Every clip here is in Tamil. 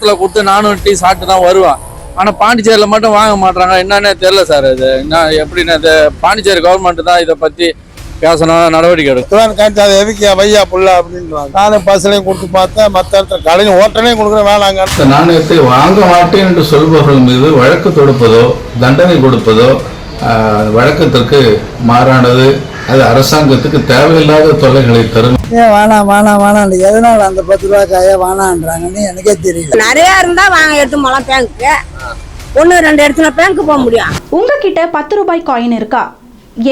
கொடுத்து நானும் டீ சாப்பிட்டு தான் வருவேன். ஆனால் பாண்டிச்சேரியில் மட்டும் வாங்க மாட்டாங்க. என்னன்னே தெரியல சார். இது என்ன எப்படின்னு இது பாண்டிச்சேரி கவர்மெண்ட் தான் இதை பற்றி பேசணும், நடவடிக்கை எடுக்கும். அது எதுக்கு வையா புள்ள அப்படின்றாங்க. நானும் பஸ்லையும் கொடுத்து பார்த்தேன், மற்ற இடத்துல கடையும் ஓட்டனையும் கொடுக்குறேன் வேணாங்க. நாணயத்தை வாங்க மாட்டேன் என்று சொல்பவர்கள் மீது வழக்கு தொடுப்பதோ தண்டனை கொடுப்பதோ வழக்கத்திற்கு மாறானது. அது அரசாங்கத்துக்கு தேவையில்லாத தொல்லைகளை தரும். ஏன் வேணாம் எதனால அந்த 10 ரூபாய்க்காக வேணான்றாங்கன்னு எனக்கே தெரியல. நிறைய இருந்தா வாங்க எடுத்து போலாம் பேங்க்கு. 1-2 இடத்துல பேங்க்கு போக முடியும். உங்ககிட்ட 10 ரூபாய் காயின் இருக்கா?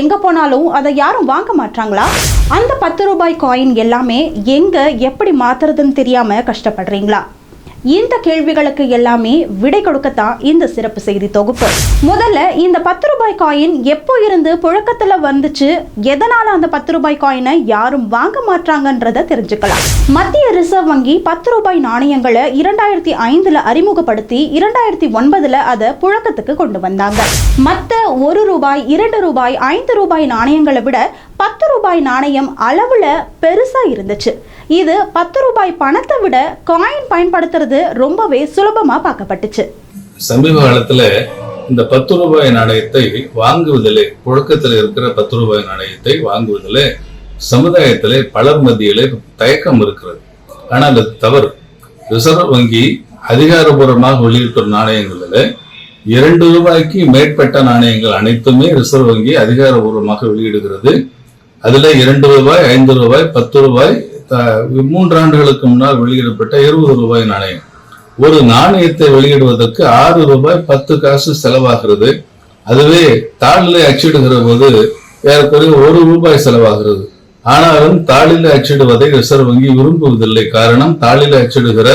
எங்க போனாலும் அதை யாரும் வாங்க மாட்டாங்களா? அந்த 10 ரூபாய் காயின் எல்லாமே எங்க எப்படி மாத்துறதுன்னு தெரியாம கஷ்டப்படுறீங்களா? இந்த கேள்விகளுக்கு எல்லாமே விடை கொடுக்கத்தான் இந்த சிறப்பு செய்தி தொகுப்பு. முதல்ல இந்த 10 ரூபாய் காயின் எப்போ இருந்து புழக்கத்துல வந்துச்சு, எதனால அந்த 10 ரூபாய் காயினை யாரும் வாங்க மாட்டாங்கன்றத தெரிஞ்சுக்கலாம். மத்திய ரிசர்வ் வங்கி 10 ரூபாய் நாணயங்களை 2005 அறிமுகப்படுத்தி 2009 அதை புழக்கத்துக்கு கொண்டு வந்தாங்க. மற்ற 1 ரூபாய் 2 ரூபாய் 5 ரூபாய் நாணயங்களை விட 10 ரூபாய் நாணயம் அளவுல பெருசா இருந்துச்சு. இது 10 ரூபாய் பணத்தை விட காயின் பயன்படுத்துறது ரொம்பவே சுலபமா பார்க்கப்பட்டுச்சு. சமீப காலத்துல இந்த 10 ரூபாய் நாணயத்தை வாங்குவதிலே, புழக்கத்தில் இருக்கிற 10 ரூபாய் நாணயத்தை வாங்குவதிலே சமுதாயத்திலே பலர் மத்தியிலே தயக்கம் இருக்கிறது. ஆனால் அது தவறு. ரிசர்வ் வங்கி அதிகாரபூர்வமாக வெளியிட்ட நாணயங்களில் 2 ரூபாய்க்கு மேற்பட்ட நாணயங்கள் அனைத்துமே ரிசர்வ் வங்கி அதிகாரபூர்வமாக வெளியிடுகிறது. அதுல 2 ரூபாய் 5 ரூபாய் 10 ரூபாய் 3 ஆண்டுகளுக்கு முன்னால் வெளியிடப்பட்ட 20 ரூபாய் நாணயம். ஒரு நாணயத்தை வெளியிடுவதற்கு 6 ரூபாய் 10 காசு செலவாகிறது. அதுவே தாளிலே அச்சிடுகிற போது ஏறக்குறைய 1 ரூபாய் செலவாகிறது. ஆனாலும் தாளிலே அச்சிடுவதை ரிசர்வ் வங்கி விரும்புவதில்லை. காரணம், தாளிலே அச்சிடுகிற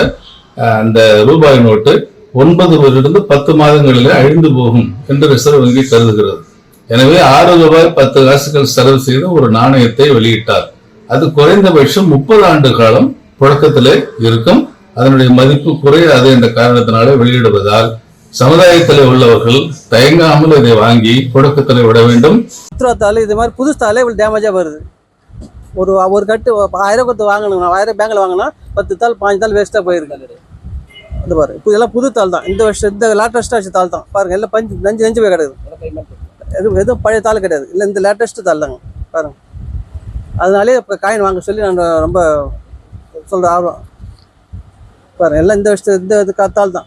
அந்த ரூபாய் நோட்டு 9 10 மாதங்களிலே அழிந்து போகும் என்று ரிசர்வ் வங்கி கருதுகிறது. எனவே 6 ரூபாய் 10 காசுகள் செலவு செய்து ஒரு நாணயத்தை வெளியிட்டார். அது குறைந்தபட்சம் 30 ஆண்டு காலம் புழக்கத்திலே இருக்கும். அதனுடைய மதிப்பு குறையாது என்ற காரணத்தினாலே வெளியிடுவதால் சமுதாயத்தில் உள்ளவர்கள் தயங்காமல் இதை வாங்கி புழக்கத்தில் விட வேண்டும். இது மாதிரி புது தாள் இவ்வளவு டேமேஜா வருது. ஒரு கட்டு 1000 கொடுத்து வாங்கணும். 1000 பேங்க்ல வாங்கினா 10 தாள் 5 தாள் வேஸ்டா போயிருக்காங்க. இது பாரு, இப்போ இதெல்லாம் புது தாள் தான். இந்த வருஷம் இந்த லேட்டஸ்டா வச்ச தாள் தான் பாருங்க. எல்லாம் நஞ்சு போய் கிடக்குது. எதுவும் பழைய தாள் கிடையாது. இல்லை இந்த லேட்டஸ்ட் தாள் தாங்க பாருங்க. அதனாலே இப்போ காயின் வாங்க சொல்லி நான் ரொம்ப சொல்ற ஆர்வம் பாருங்க. எல்லாம் இந்த வருஷம் இந்த தாள் தான்.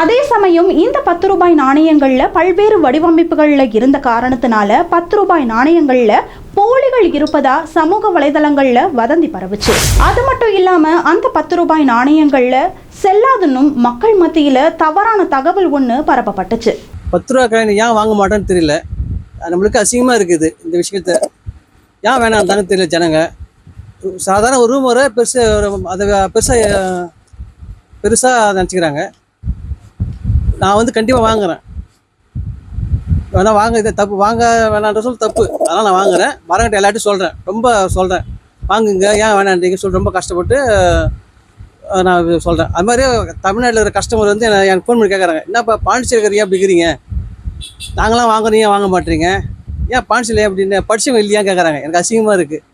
அதே சமயம் இந்த 10 ரூபாய் நாணயங்கள்ல பல்வேறு வடிவமைப்புகள்ல இருந்த காரணத்தினால 10 ரூபாய் நாணயங்கள்ல போலிகள் இருப்பதா சமூக வலைதளங்கள்ல வதந்தி பரவுச்சு. அது மட்டும் இல்லாம அந்த 10 ரூபாய் நாணயங்கள்ல செல்லாதுன்னும் மக்கள் மத்தியில தவறான தகவல் ஒண்ணு பரப்பப்பட்டுச்சு. 10 ரூபாய் காயின் ஏன் வாங்க மாட்டேன்னு தெரியல. நம்மளுக்கு அசிங்கமா இருக்குது இந்த விஷயத்த. ஏன் வேணாம் தானே தெரியல ஜனங்க. சாதாரண ஒரு ரூம் வர அதை பெருசாக நினச்சிக்கிறாங்க. நான் கண்டிப்பாக வாங்குறேன். வேணா வாங்க, இதை தப்பு, வாங்க வேணான்ற சொல் தப்பு. அதனால் நான் வாங்குறேன். வரங்கிட்ட எல்லாட்டையும் சொல்கிறேன், ரொம்ப சொல்கிறேன், வாங்குங்க, ஏன் வேணான்றீங்க சொல்லி ரொம்ப கஷ்டப்பட்டு நான் சொல்கிறேன். அது மாதிரி தமிழ்நாட்டில் இருக்கிற கஸ்டமர் எனக்கு ஃபோன் பண்ணி கேட்குறாங்க, என்னப்பா பாண்டிச்சேரி ஏன் பிடிக்கிறீங்க, நாங்களாம் வாங்குறீங்க வாங்க மாட்டீங்க, ஏன் பாண்டிச்சேரி அப்படின்னு படிச்சவங்க இல்லையா கேட்குறாங்க. எனக்கு அசிங்கமாக இருக்குது.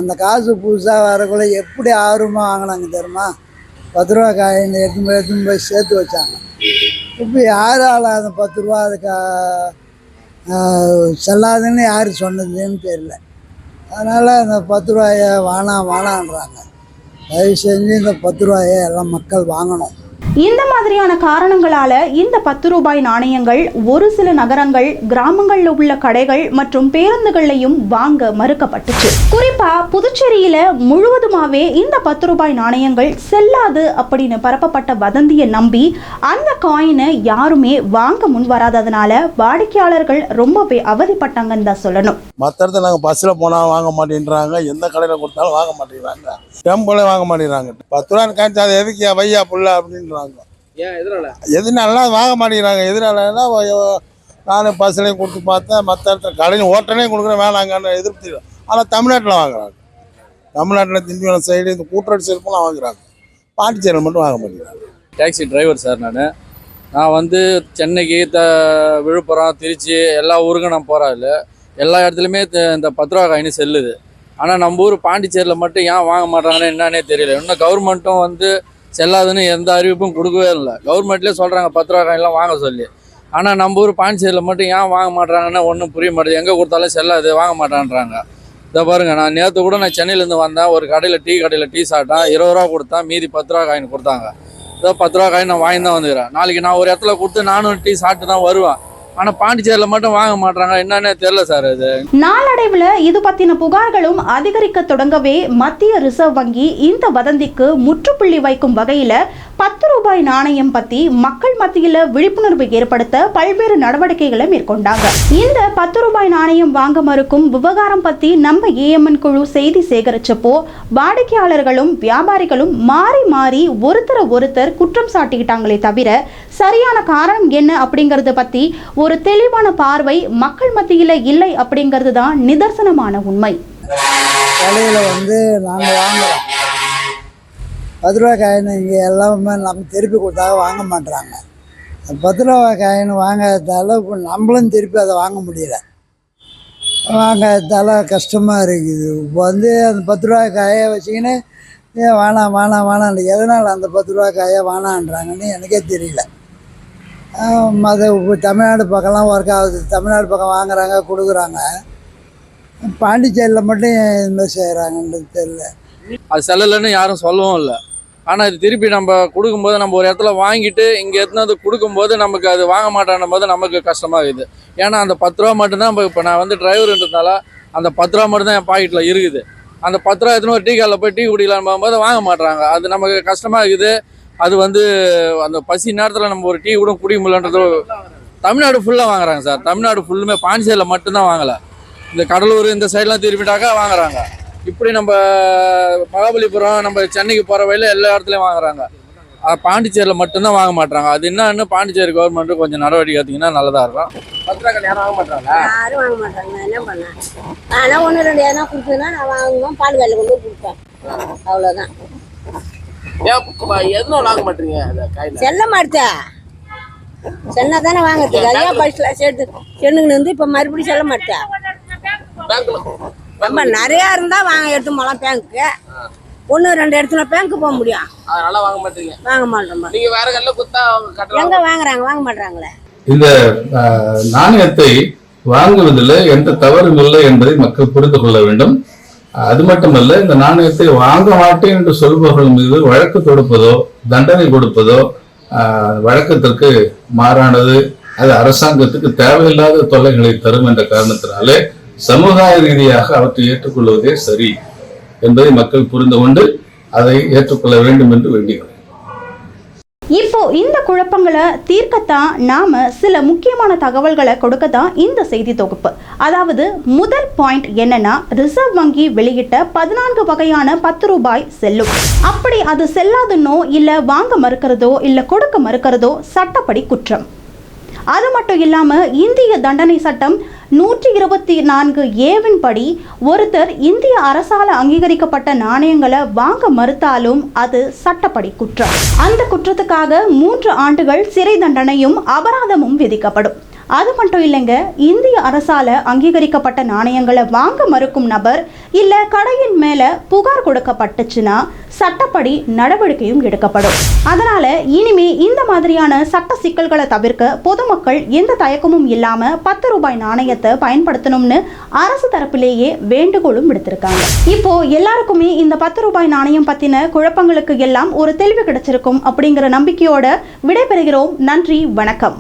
அந்த காசு புதுசாக வரக்குள்ள எப்படி ஆர்வமாக வாங்கினாங்க தெரியுமா? 10 ரூபா காயின் எடுத்துன்னு போய் சேர்த்து வச்சாங்க. இப்போ யாரால் அந்த 10 ரூபா அதுக்கு செல்லாதுன்னு யார் சொன்னதுன்னு தெரியல. அதனால் அந்த 10 ரூபாயை வேணான்றாங்க. தயவு செஞ்சு இந்த 10 ரூபாயை எல்லாம் மக்கள் வாங்கணும். இந்த மாதிரியான காரணங்களால இந்த 10 ரூபாய் நாணயங்கள் ஒரு சில நகரங்கள், கிராமங்கள்ல உள்ள கடைகள் மற்றும் பேருந்துகள்லையும் வாங்க மறுக்கப்பட்டுச்சு. குறிப்பா புதுச்சேரியில முழுவதுமாவே இந்த 10 ரூபாய் நாணயங்கள் செல்லாது அப்படின்னு பரப்பப்பட்ட வதந்தியை நம்பி அந்த காயினை யாருமே வாங்க முன் வராததுனால வாடிக்கையாளர்கள் ரொம்பவே அவதிப்பட்டாங்கன்னு தான் சொல்லணும். மற்ற இடத்துல நாங்கள் பஸ்ஸில் போனால் வாங்க மாட்டேன்றாங்க. எந்த கடையில் கொடுத்தாலும் வாங்க மாட்டேங்கிறாங்க. டெம்போல வாங்க மாட்டேங்கிறாங்க. 10 ரூபான்னு காய்ச்சி அது எதுக்கு வையா புள்ள அப்படின்றாங்க. எதுனால வாங்க மாட்டேங்கிறாங்க. எதனாலன்னா நானும் பஸ்லையும் கொடுத்து பார்த்தேன், மற்ற இடத்துல கடையும் ஓட்டனையும் கொடுக்குறேன் வேணாங்கன்னு எதிர்ப்பு. ஆனால் தமிழ்நாட்டில் வாங்குறாங்க. தமிழ்நாட்டில் திண்டிவனம் சைடு இந்த கூட்டுறவு செருப்பெல்லாம் வாங்குறாங்க. பாண்டிச்சேரியில் மட்டும் வாங்க மாட்டேங்கிறாங்க. Taxi driver sir. நான் சென்னைக்கு விழுப்புரம் திருச்சி எல்லா ஊருக்கும் நான் போகிறேன். இல்லை எல்லா இடத்துலையுமே இந்த 10 ரூபா காயின் செல்லுது. ஆனால் நம்ம ஊர் பாண்டிச்சேரியில் மட்டும் ஏன் வாங்க மாட்டாங்கன்னு என்னன்னே தெரியல. இன்னும் கவர்மெண்ட்டும் செல்லாதுன்னு எந்த அறிவிப்பும் கொடுக்கவே இல்லை. கவர்மெண்ட்லேயே சொல்கிறாங்க 10 ரூபா காயின்லாம் வாங்க சொல்லி. ஆனால் நம்ம ஊர் பாண்டிச்சேரியில் மட்டும் ஏன் வாங்க மாட்டாங்கன்னா ஒன்றும் புரிய மாட்டேது. எங்கே கொடுத்தாலும் செல்லாது, வாங்க மாட்டான்றாங்க. இதை பாருங்கள், நான் நேற்று கூட நான் சென்னையிலேருந்து வந்தேன். ஒரு கடையில் டீ சாப்பிட்டேன். 20 ரூபா கொடுத்தேன், மீதி 10 ரூபா காயின் கொடுத்தாங்க. இதோ 10 ரூபா காயின் நான் வாங்கி தான் வந்துக்கிறேன். நாளைக்கு நான் ஒரு இடத்துல கொடுத்து நானும் டீ சாப்பிட்டு தான் வருவேன். ஆனால் பாண்டிச்சேரியில் மட்டும் வாங்க மாட்டாங்க, என்னன்னே தெரியல சார். இது நாளடைவில் இது பற்றின புகார்களும் அதிகரிக்க தொடங்கவே மத்திய ரிசர்வ் வங்கி இந்த வதந்திக்கு முற்றுப்புள்ளி வைக்கும் வகையில் 10 ரூபாய் நாணயம் பற்றி மக்கள் மத்தியில் விழிப்புணர்வு ஏற்படுத்த பல்வேறு நடவடிக்கைகளை மேற்கொண்டாங்க. இந்த 10 ரூபாய் நாணயம் வாங்க மறுக்கும் விவகாரம் பற்றி நம்ம ஏஎம்என் குழு செய்தி சேகரிச்சப்போ வாடிக்கையாளர்களும் வியாபாரிகளும் மாறி மாறி ஒருத்தர் குற்றம் சாட்டிக்கிட்டாங்களே தவிர சரியான காரணம் என்ன அப்படிங்கறத பற்றி ஒரு தெளிவான பார்வை மக்கள் மத்தியில் இல்லை அப்படிங்கிறது தான் நிதர்சனமான உண்மை. கடையில் நாங்கள் வாங்குகிறோம் 10 ரூபா காயின். இங்கே எல்லாமே நம்ம திருப்பி கொடுத்தாக வாங்க மாட்டுறாங்க. 10 ரூபா காயின் வாங்காததால் நம்மளும் திருப்பி அதை வாங்க முடியல. வாங்காததால் கஷ்டமாக இருக்குது. இப்போ அந்த 10 ரூபா காயை வச்சிக்கின்னு வேணாம் எதனால் அந்த 10 ரூபா காயை வேணான்றாங்கன்னு எனக்கே தெரியல. அது தமிழ்நாடு பக்கம்லாம் ஒர்க் ஆகுது. தமிழ்நாடு பக்கம் வாங்குறாங்க, கொடுக்குறாங்க. பாண்டிச்சேரியில் மட்டும் இதுமாதிரி செய்கிறாங்கன்றது தெரியல. அது செல்லலைன்னு யாரும் சொல்லவும் இல்லை. ஆனால் இது திருப்பி நம்ம கொடுக்கும்போது, நம்ம ஒரு இடத்துல வாங்கிட்டு இங்கே எடுத்துனது கொடுக்கும்போது நமக்கு அது வாங்க மாட்டான் போது நமக்கு கஷ்டமாகுது. ஏன்னா அந்த 10 ரூபா மட்டும்தான் இப்போ நான் டிரைவருன்றதுனால அந்த 10 ரூபா மட்டும்தான் என் பாக்கெட்டில் இருக்குது. அந்த 10 ரூபா எடுத்துன்னு ஒரு டீ காலில் போய் டீ குடிக்கலான்னு போகும்போது வாங்க மாட்டுறாங்க. அது நமக்கு கஷ்டமாக இருக்குது. அது அந்த பசி நேரத்தில் நம்ம ஒரு டீ கூட குடிக்க முடியலன்றது தமிழ்நாடு ஃபுல்லாக வாங்குறாங்க சார். தமிழ்நாடு ஃபுல்லுமே பாண்டிச்சேரியில் மட்டும்தான் வாங்கலை. இந்த கடலூர் இந்த சைட்லாம் திரும்பிட்டாக்கா வாங்குறாங்க. இப்படி நம்ம மகாபலிபுரம், நம்ம சென்னைக்கு போகிற வழியில் எல்லா இடத்துலையும் வாங்குறாங்க. பாண்டிச்சேரியில் மட்டும்தான் வாங்க மாட்டாங்க. அது என்னன்னு பாண்டிச்சேரி கவர்மெண்ட்டு கொஞ்சம் நடவடிக்கை எடுத்தீங்கன்னா நல்லதாக இருக்கும். 10 ரூபா காயின் யாரும் வாங்க மாட்டாங்க. யாரும் வாங்க மாட்டாங்க. நான் என்ன பண்ணேன், ஆனால் 1-2 எதனா கொடுத்ததுன்னா நான் வாங்குவோம், பால் கல்ல கொண்டு கொடுப்பேன், அவ்வளோதான். எதுவும் வாங்க மாட்டீங்க? செல்ல மாட்டேன், சென்னா தானே வாங்கிறதுக்கு. அதையா பஸ்ஸில் சென்னுங்கன்னு இப்போ மறுபடியும் செல்ல மாட்டேன். நம்ம நிறையா இருந்தால் எடுத்து போகலாம் பேங்க்கு. 1-2 இடத்துல பேங்க்கு போக முடியும். அதனால வாங்க மாட்டீங்க. வாங்க மாட்டோம். நீங்க வேற கல்ல குத்தா எங்க வாங்குறாங்க, வாங்க மாட்டாங்களே. இந்த நாணயத்தை வாங்குவதில் எந்த தவறும் இல்லை என்பதை மக்கள் புரிந்து கொள்ள வேண்டும். அது மட்டுமல்ல, இந்த நாணயத்தை வாங்க மாட்டேன் என்று சொல்பவர்கள் மீது வழக்கு தொடுப்பதோ தண்டனை கொடுப்பதோ வழக்கத்திற்கு மாறானது. அது அரசாங்கத்துக்கு தேவையில்லாத தொல்லைகளை தரும் என்ற காரணத்தினாலே சமுதாய ரீதியாக அவற்றை ஏற்றுக்கொள்வதே சரி என்பதை மக்கள் புரிந்து கொண்டு அதை ஏற்றுக்கொள்ள வேண்டும் என்று வேண்டுகிறேன். இப்போ இந்த குழப்பங்களை தீர்க்கத்தான் நாம சில முக்கியமான தகவல்களை கொடுக்கத்தான் இந்த செய்தி தொகுப்பு. அதாவது முதல் பாயிண்ட் என்னன்னா, ரிசர்வ் வங்கி வெளியிட்ட 14 வகையான 10 ரூபாய் செல்லும். அப்படி அது செல்லாதுன்னோ இல்ல வாங்க மறுக்கிறதோ இல்ல கொடுக்க மறுக்கிறதோ சட்டப்படி குற்றம். அது மட்டும் இல்லாம இந்திய தண்டனை சட்டம் 124A படி ஒருத்தர் இந்திய அரசால் அங்கீகரிக்கப்பட்ட நாணயங்களை வாங்க மறுத்தாலும் அது சட்டப்படி குற்றம். அந்த குற்றத்துக்காக 3 ஆண்டுகள் சிறை தண்டனையும் அபராதமும் விதிக்கப்படும். அது மட்டும் இல்லைங்க, இந்திய அரசால அங்கீகரிக்கப்பட்ட நாணயங்களை வாங்க மறுக்கும் நபர் இல்ல கடையின் மேல புகார் கொடுக்கப்பட்டுச்சுன்னா சட்டப்படி நடவடிக்கையும் எடுக்கப்படும். அதனால இனிமே இந்த மாதிரியான சட்ட சிக்கல்களை தவிர்க்க பொதுமக்கள் எந்த தயக்கமும் இல்லாம 10 ரூபாய் நாணயத்தை பயன்படுத்தணும்னு அரசு தரப்பிலேயே வேண்டுகோளும் விடுத்திருக்காங்க. இப்போ எல்லாருக்குமே இந்த 10 ரூபாய் நாணயம் பத்தின குழப்பங்களுக்கு எல்லாம் ஒரு தெளிவு கிடைச்சிருக்கும் அப்படிங்கிற நம்பிக்கையோட விடைபெறுகிறோம். நன்றி, வணக்கம்.